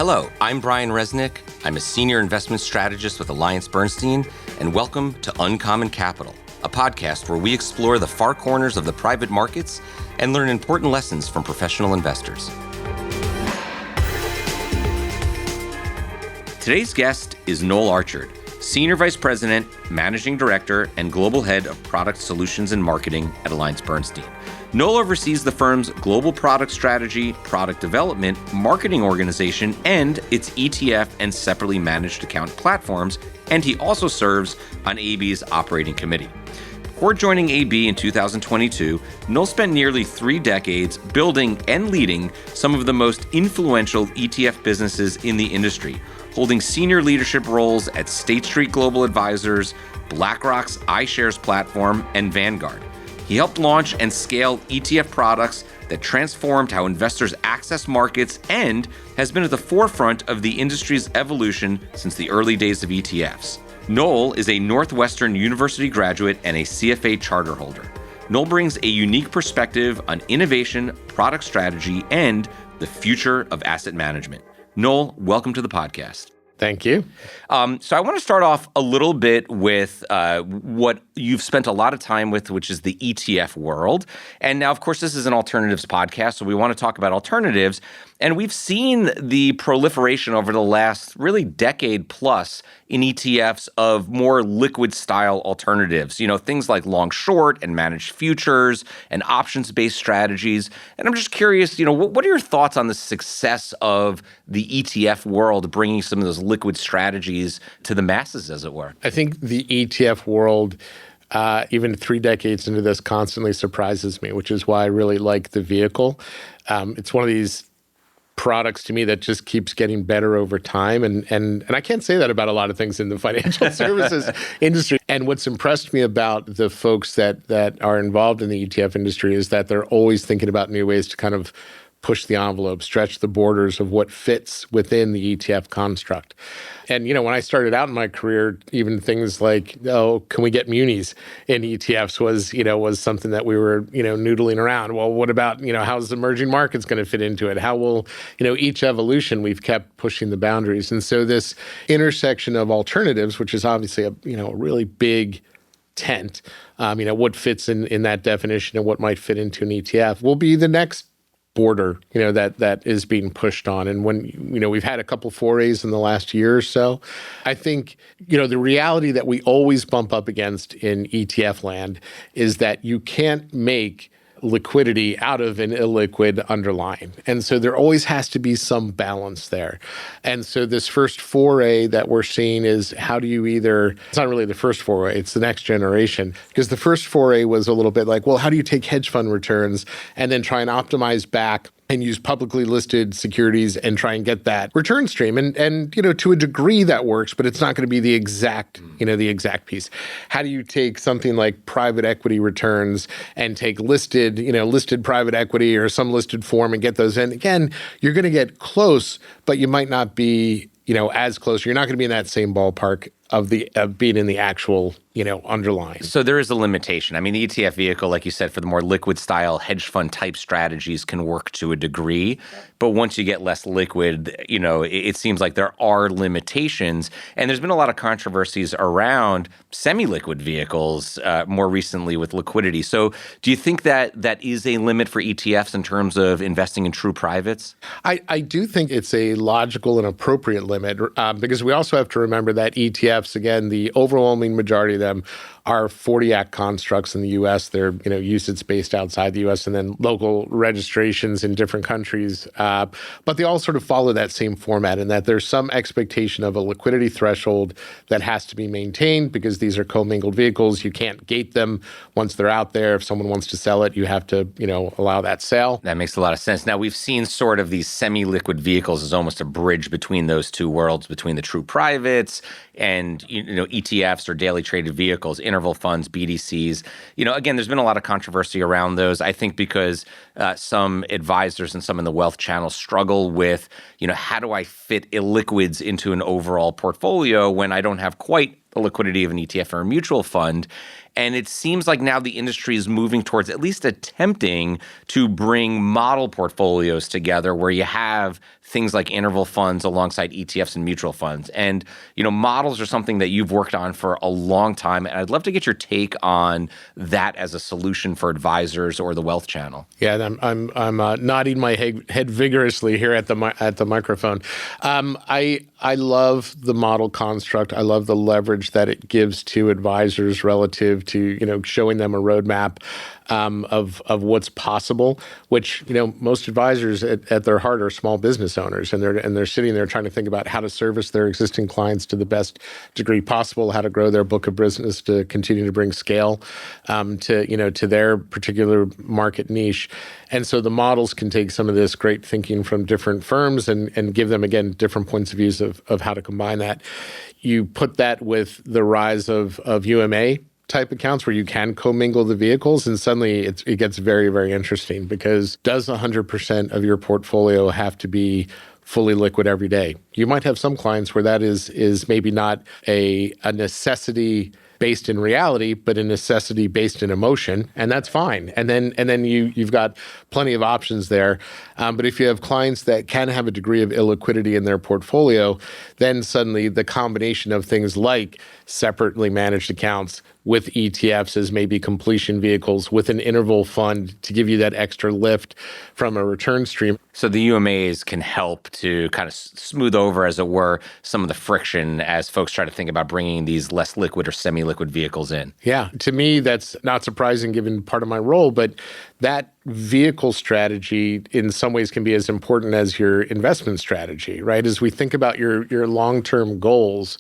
Hello, I'm Brian Resnick. I'm a senior investment strategist with AllianceBernstein, and welcome to Uncommon Capital, a podcast where we explore the far corners of the private markets and learn important lessons from professional investors. Today's guest is Noel Archard, Senior Vice President, Managing Director, and Global Head of Product Solutions and Marketing at AllianceBernstein. Noel oversees the firm's global product strategy, product development, marketing organization, and its ETF and separately managed account platforms, and he also serves on AB's operating committee. Before joining AB in 2022, Noel spent nearly 3 decades building and leading some of the most influential ETF businesses in the industry, holding senior leadership roles at State Street Global Advisors, BlackRock's iShares platform, and Vanguard. He helped launch and scale ETF products that transformed how investors access markets and has been at the forefront of the industry's evolution since the early days of ETFs. Noel is a Northwestern University graduate and a CFA charter holder. Noel brings a unique perspective on innovation, product strategy, and the future of asset management. Noel, welcome to the podcast. Thank you. So I want to start off a little bit with what you've spent a lot of time with, which is the ETF world. And now, of course, this is an alternatives podcast, so we want to talk about alternatives. And we've seen the proliferation over the last really decade plus in ETFs of more liquid style alternatives, things like long short and managed futures and options-based strategies. And I'm just curious, what are your thoughts on the success of the ETF world bringing some of those liquid strategies to the masses, as it were? I think the ETF world, even 3 decades into this, constantly surprises me, which is why I really like the vehicle. It's one of these products to me that just keeps getting better over time. And I can't say that about a lot of things in the financial services industry. And what's impressed me about the folks that are involved in the ETF industry is that they're always thinking about new ways to kind of push the envelope, stretch the borders of what fits within the ETF construct. And, when I started out in my career, even things like, can we get munis in ETFs was something that we were, noodling around. Well, what about, how's emerging markets going to fit into it? How will, each evolution, we've kept pushing the boundaries. And so this intersection of alternatives, which is obviously a really big tent, what fits in that definition and what might fit into an ETF will be the next border, that is being pushed on. And when, we've had a couple forays in the last year or so, I think, the reality that we always bump up against in ETF land is that you can't make liquidity out of an illiquid underlying. And so there always has to be some balance there. And so this first foray that we're seeing is how do you it's not really the first foray, it's the next generation. Because the first foray was a little bit like, well, how do you take hedge fund returns and then try and optimize back and use publicly listed securities and try and get that return stream. And to a degree that works, but it's not going to be the exact piece. How do you take something like private equity returns and take listed private equity or some listed form and get those in? Again, you're going to get close, but you might not be, as close. You're not going to be in that same ballpark of being in the actual, underlying. So there is a limitation. I mean, the ETF vehicle, like you said, for the more liquid style hedge fund type strategies can work to a degree. But once you get less liquid, it seems like there are limitations. And there's been a lot of controversies around semi-liquid vehicles more recently with liquidity. So do you think that is a limit for ETFs in terms of investing in true privates? I do think it's a logical and appropriate limit because we also have to remember that ETFs, again, the overwhelming majority of them are 40 Act constructs in the U.S. They're, UCITS based outside the U.S. and then local registrations in different countries. But they all sort of follow that same format in that there's some expectation of a liquidity threshold that has to be maintained because these are commingled vehicles. You can't gate them once they're out there. If someone wants to sell it, you have to, allow that sale. That makes a lot of sense. Now, we've seen sort of these semi-liquid vehicles as almost a bridge between those two worlds, between the true privates and, ETFs or daily traded vehicles, interval funds, BDCs. Again, there's been a lot of controversy around those, I think, because some advisors and some in the wealth channel struggle with, how do I fit illiquids into an overall portfolio when I don't have quite the liquidity of an ETF or a mutual fund? And it seems like now the industry is moving towards at least attempting to bring model portfolios together where you have things like interval funds alongside ETFs and mutual funds. And, models are something that you've worked on for a long time. And I'd love to get your take on that as a solution for advisors or the wealth channel. Yeah, I'm nodding my head vigorously here at the microphone. I love the model construct. I love the leverage that it gives to advisors relative to showing them a roadmap of what's possible. Which most advisors at their heart are small business owners, and they're sitting there trying to think about how to service their existing clients to the best degree possible, how to grow their book of business to continue to bring scale to their particular market niche. And so the models can take some of this great thinking from different firms and give them, again, different points of views of how to combine that. You put that with the rise of UMA type accounts where you can commingle the vehicles, and suddenly it gets very, very interesting, because does 100% of your portfolio have to be fully liquid every day? You might have some clients where that is maybe not a necessity based in reality, but a necessity based in emotion, and that's fine. And then you've got plenty of options there. But if you have clients that can have a degree of illiquidity in their portfolio, then suddenly the combination of things like separately managed accounts with ETFs as maybe completion vehicles with an interval fund to give you that extra lift from a return stream. So the UMAs can help to kind of smooth over, as it were, some of the friction as folks try to think about bringing these less liquid or semi-liquid vehicles in. Yeah, to me, that's not surprising given part of my role, but that vehicle strategy in some ways can be as important as your investment strategy, right? As we think about your long-term goals,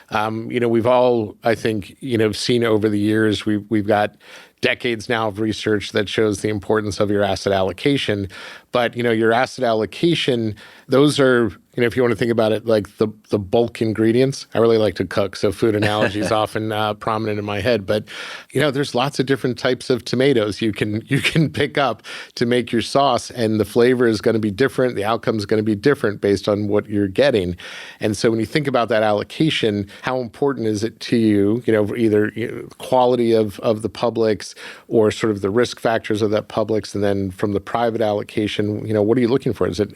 we've all, I think, seen over the years, we've got decades now of research that shows the importance of your asset allocation. But, your asset allocation, those are, if you want to think about it like the bulk ingredients. I really like to cook, so food analogy is often prominent in my head. But, there's lots of different types of tomatoes you can pick up to make your sauce, and the flavor is going to be different. The outcome is going to be different based on what you're getting. And so when you think about that allocation, how important is it to you, either quality of the publics or sort of the risk factors of that publics, and then from the private allocation, what are you looking for? Is it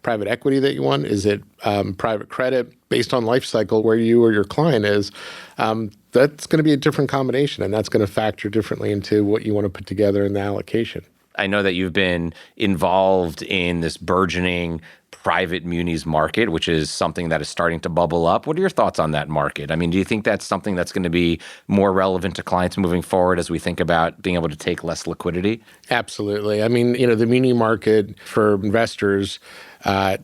private equity that you want? Is it private credit based on life cycle where you or your client is? That's going to be a different combination, and that's going to factor differently into what you want to put together in the allocation. I know that you've been involved in this burgeoning private munis market, which is something that is starting to bubble up. What are your thoughts on that market? I mean, do you think that's something that's going to be more relevant to clients moving forward as we think about being able to take less liquidity? Absolutely. I mean, the muni market for investors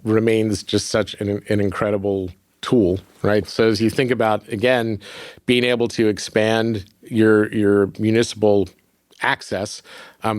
remains just such an incredible tool, right? So as you think about, again, being able to expand your municipal access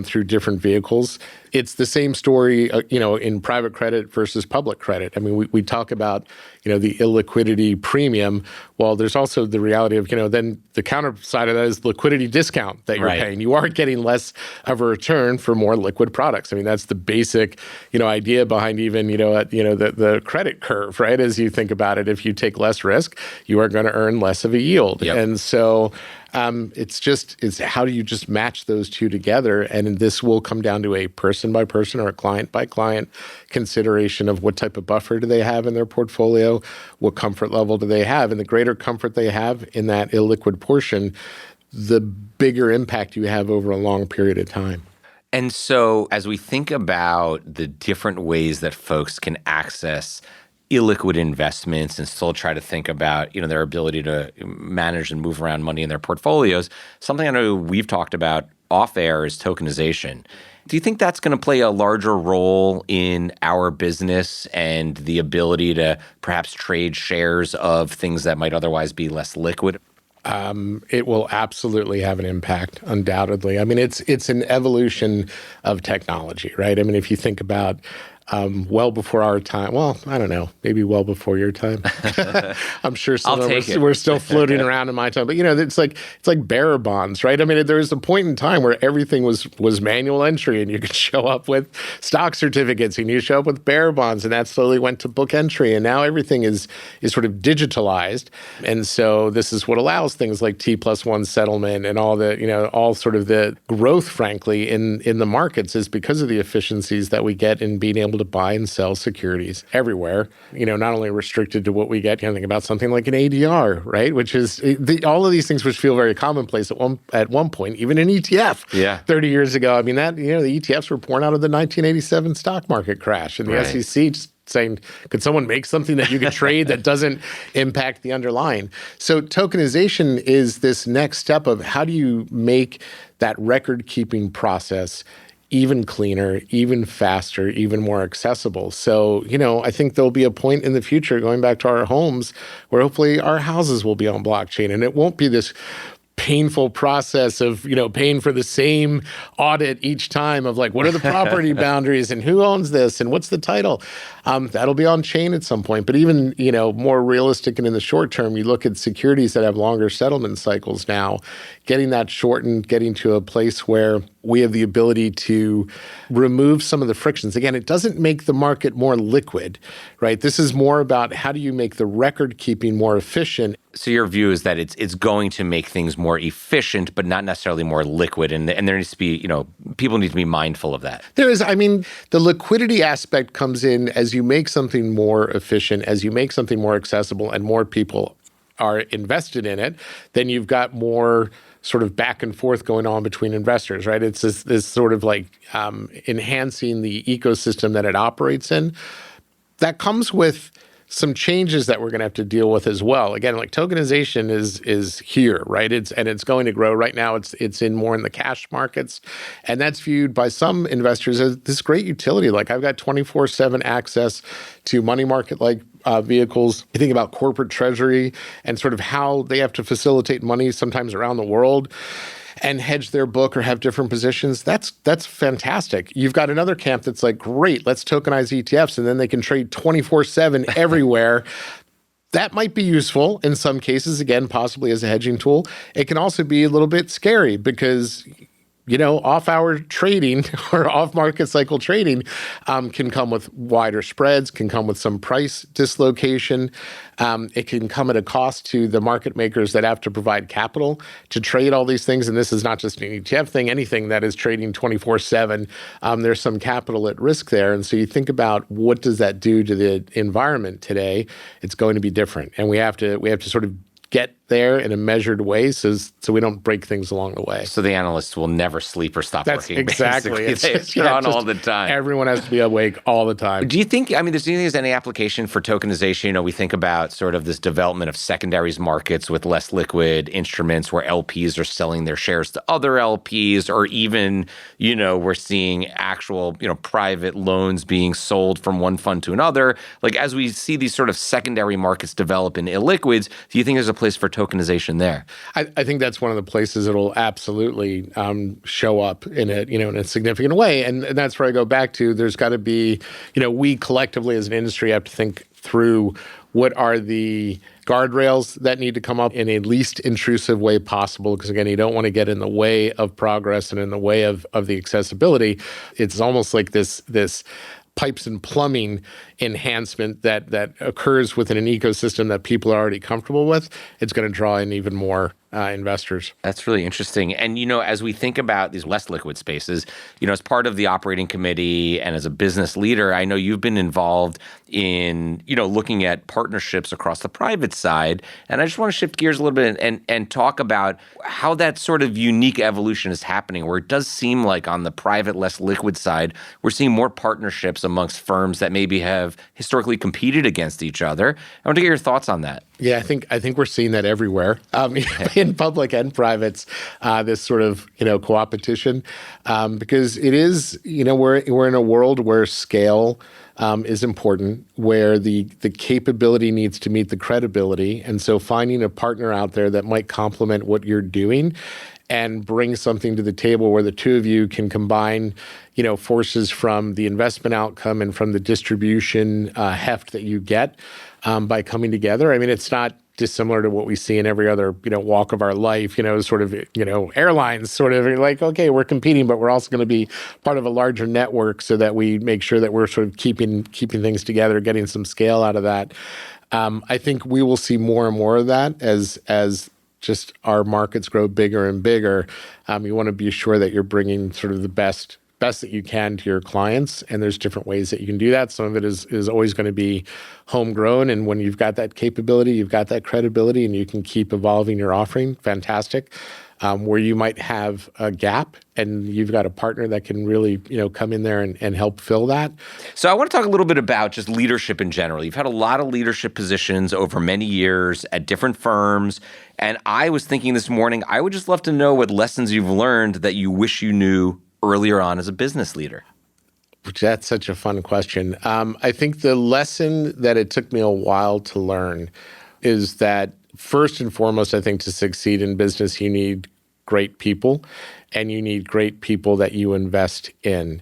through different vehicles, it's the same story, in private credit versus public credit. I mean, we talk about, the illiquidity premium. Well, there's also the reality of, then the counter side of that is liquidity discount that you're paying. You are getting less of a return for more liquid products. I mean, that's the basic, idea behind even, the credit curve, right? As you think about it, if you take less risk, you are going to earn less of a yield. Yep. And so it's how do you just match those two together? And this will come down to a person by person or a client by client consideration of what type of buffer do they have in their portfolio, what comfort level do they have, and the greater comfort they have in that illiquid portion, the bigger impact you have over a long period of time. And so as we think about the different ways that folks can access illiquid investments and still try to think about, their ability to manage and move around money in their portfolios, something I know we've talked about off air is tokenization. Do you think that's going to play a larger role in our business and the ability to perhaps trade shares of things that might otherwise be less liquid? It will absolutely have an impact, undoubtedly. I mean, it's an evolution of technology, right? I mean, if you think about well before our time. Well, I don't know, maybe well before your time. I'm sure some of us were still floating around in my time. But it's like bearer bonds, right? I mean, there was a point in time where everything was manual entry, and you could show up with stock certificates, and you show up with bearer bonds, and that slowly went to book entry, and now everything is sort of digitalized, and so this is what allows things like T+1 settlement and all the all sort of the growth, frankly, in the markets is because of the efficiencies that we get in being able to buy and sell securities everywhere, not only restricted to what we get, think about something like an ADR, right? Which is all of these things which feel very commonplace at one point, even an ETF 30 years ago. I mean, that, the ETFs were born out of the 1987 stock market crash, and the SEC just saying, could someone make something that you could trade that doesn't impact the underlying? So tokenization is this next step of how do you make that record-keeping process even cleaner, even faster, even more accessible. So, I think there'll be a point in the future, going back to our homes, where hopefully our houses will be on blockchain, and it won't be this painful process of, paying for the same audit each time of like, what are the property boundaries and who owns this and what's the title? That'll be on chain at some point. But even, more realistic and in the short term, you look at securities that have longer settlement cycles now, getting that shortened, getting to a place where we have the ability to remove some of the frictions. Again, it doesn't make the market more liquid, right? This is more about how do you make the record keeping more efficient. So your view is that it's going to make things more efficient, but not necessarily more liquid. And there needs to be, people need to be mindful of that. The liquidity aspect comes in as you make something more efficient, as you make something more accessible, and more people are invested in it, then you've got more sort of back and forth going on between investors, right? It's this sort of like enhancing the ecosystem that it operates in. That comes with some changes that we're going to have to deal with as well. Again, like tokenization is here, right? It's going to grow. Right now, it's more in the cash markets, and that's viewed by some investors as this great utility. Like I've got 24/7 access to money market like vehicles. You think about corporate treasury and sort of how they have to facilitate money sometimes around the world and hedge their book or have different positions. That's fantastic. You've got another camp that's like, great, let's tokenize ETFs, and then they can trade 24/7 everywhere. That might be useful in some cases, again, possibly as a hedging tool. It can also be a little bit scary because off-hour trading or off-market cycle trading can come with wider spreads, can come with some price dislocation. It can come at a cost to the market makers that have to provide capital to trade all these things. And this is not just an ETF thing. Anything that is trading 24/7, there's some capital at risk there. And so you think about what does that do to the environment today? It's going to be different. And we have to sort of get there in a measured way so we don't break things along the way. So the analysts will never sleep or stop working. Exactly. They're on all the time. Everyone has to be awake all the time. Do you think, do you think there's any application for tokenization? We think about sort of this development of secondaries markets with less liquid instruments where LPs are selling their shares to other LPs, or even, we're seeing actual, private loans being sold from one fund to another. Like as we see these sort of secondary markets develop in illiquids, do you think there's a place for tokenization there? I think that's one of the places it'll absolutely show up in a significant way. And that's where I go back to, there's got to be, we collectively as an industry have to think through what are the guardrails that need to come up in a least intrusive way possible. Because again, you don't want to get in the way of progress and in the way of the accessibility. It's almost like this pipes and plumbing enhancement that occurs within an ecosystem that people are already comfortable with. It's going to draw in even more investors. That's really interesting. And, as we think about these less liquid spaces, as part of the operating committee and as a business leader, I know you've been involved in, looking at partnerships across the private side. And I just want to shift gears a little bit and talk about how that sort of unique evolution is happening, where it does seem like on the private, less liquid side, we're seeing more partnerships amongst firms that maybe have historically competed against each other. I want to get your thoughts on that. Yeah, I think we're seeing that everywhere, in public and privates, this sort of, co-opetition, because it is, we're in a world where scale is important, where the capability needs to meet the credibility. And so finding a partner out there that might complement what you're doing and bring something to the table where the two of you can combine, forces from the investment outcome and from the distribution heft that you get by coming together. I mean, it's not dissimilar to what we see in every other, walk of our life, sort of, airlines sort of like, okay, we're competing, but we're also going to be part of a larger network so that we make sure that we're sort of keeping things together, getting some scale out of that. I think we will see more and more of that as just our markets grow bigger and bigger. You want to be sure that you're bringing sort of the best that you can to your clients, and there's different ways that you can do that. Some of it is always going to be homegrown, and when you've got that capability, you've got that credibility, and you can keep evolving your offering, fantastic. Where you might have a gap and you've got a partner that can really, come in there and help fill that. So I want to talk a little bit about just leadership in general. You've had a lot of leadership positions over many years at different firms. And I was thinking this morning, I would just love to know what lessons you've learned that you wish you knew earlier on as a business leader. That's such a fun question. I think the lesson that it took me a while to learn is that first and foremost, I think to succeed in business, you need great people, and you need great people that you invest in.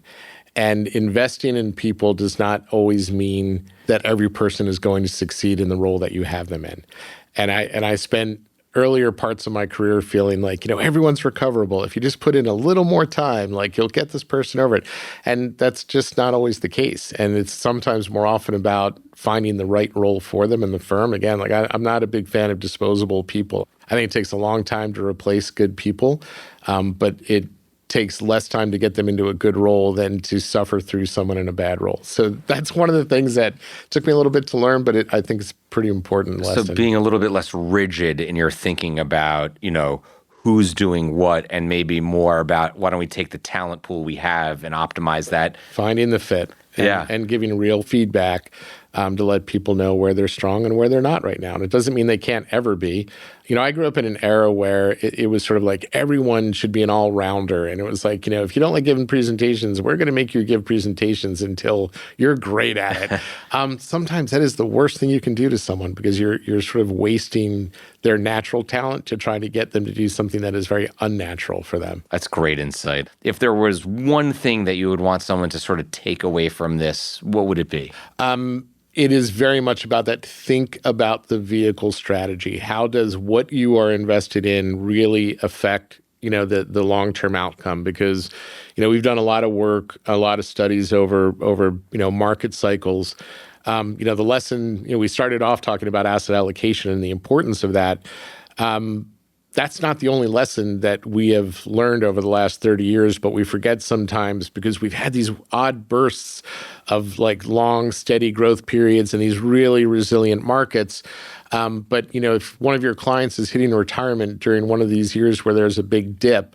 And investing in people does not always mean that every person is going to succeed in the role that you have them in. And I spent earlier parts of my career feeling like, everyone's recoverable. If you just put in a little more time, like you'll get this person over it. And that's just not always the case. And it's sometimes more often about finding the right role for them in the firm. Again, like I'm not a big fan of disposable people. I think it takes a long time to replace good people, but it takes less time to get them into a good role than to suffer through someone in a bad role. So that's one of the things that took me a little bit to learn, but I think it's a pretty important lesson. So being a little bit less rigid in your thinking about, who's doing what, and maybe more about why don't we take the talent pool we have and optimize that. Finding the fit and giving real feedback to let people know where they're strong and where they're not right now. And it doesn't mean they can't ever be. I grew up in an era where it was sort of like everyone should be an all-rounder. And it was like, if you don't like giving presentations, we're going to make you give presentations until you're great at it. Sometimes that is the worst thing you can do to someone because you're sort of wasting their natural talent to try to get them to do something that is very unnatural for them. That's great insight. If there was one thing that you would want someone to sort of take away from this, what would it be? It is very much about that. Think about the vehicle strategy. How does what you are invested in really affect, the long-term outcome? Because, we've done a lot of work, a lot of studies over market cycles. The lesson, we started off talking about asset allocation and the importance of that. That's not the only lesson that we have learned over the last 30 years, but we forget sometimes because we've had these odd bursts of like long, steady growth periods and these really resilient markets. But, if one of your clients is hitting retirement during one of these years where there's a big dip,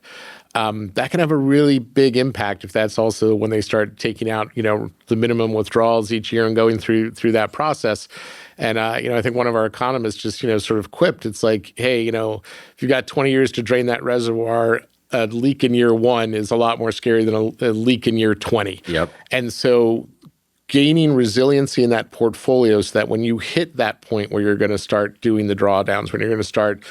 that can have a really big impact if that's also when they start taking out, the minimum withdrawals each year and going through that process. And, I think one of our economists just, sort of quipped. It's like, hey, if you've got 20 years to drain that reservoir, a leak in year 1 is a lot more scary than a leak in year 20. Yep. And so gaining resiliency in that portfolio so that when you hit that point where you're going to start doing the drawdowns, when you're going to start,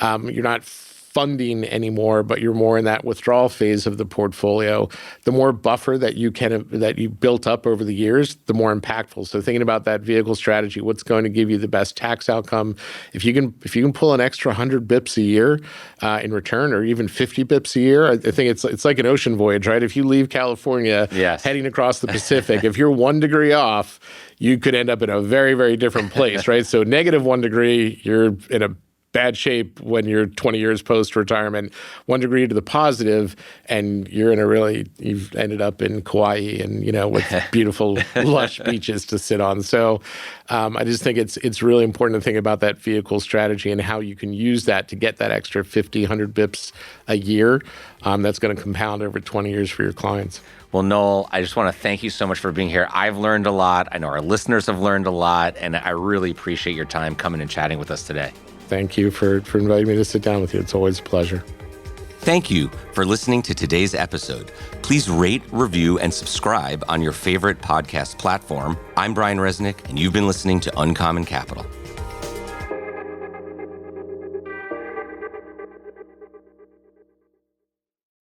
you're not funding anymore, but you're more in that withdrawal phase of the portfolio, the more buffer that you built up over the years, the more impactful. So thinking about that vehicle strategy, what's going to give you the best tax outcome? If you can pull an extra 100 bips a year in return, or even 50 bips a year, I think it's like an ocean voyage, right? If you leave California, heading across the Pacific, if you're 1 degree off, you could end up in a very, very different place, right? So -1 degree, you're in a bad shape when you're 20 years post-retirement, 1 degree to the positive, and you've ended up in Kauai and, with beautiful, lush beaches to sit on. So I just think it's really important to think about that vehicle strategy and how you can use that to get that extra 50, 100 bips a year. That's going to compound over 20 years for your clients. Well, Noel, I just want to thank you so much for being here. I've learned a lot. I know our listeners have learned a lot, and I really appreciate your time coming and chatting with us today. Thank you for inviting me to sit down with you. It's always a pleasure. Thank you for listening to today's episode. Please rate, review, and subscribe on your favorite podcast platform. I'm Brian Resnick, and you've been listening to Uncommon Capital.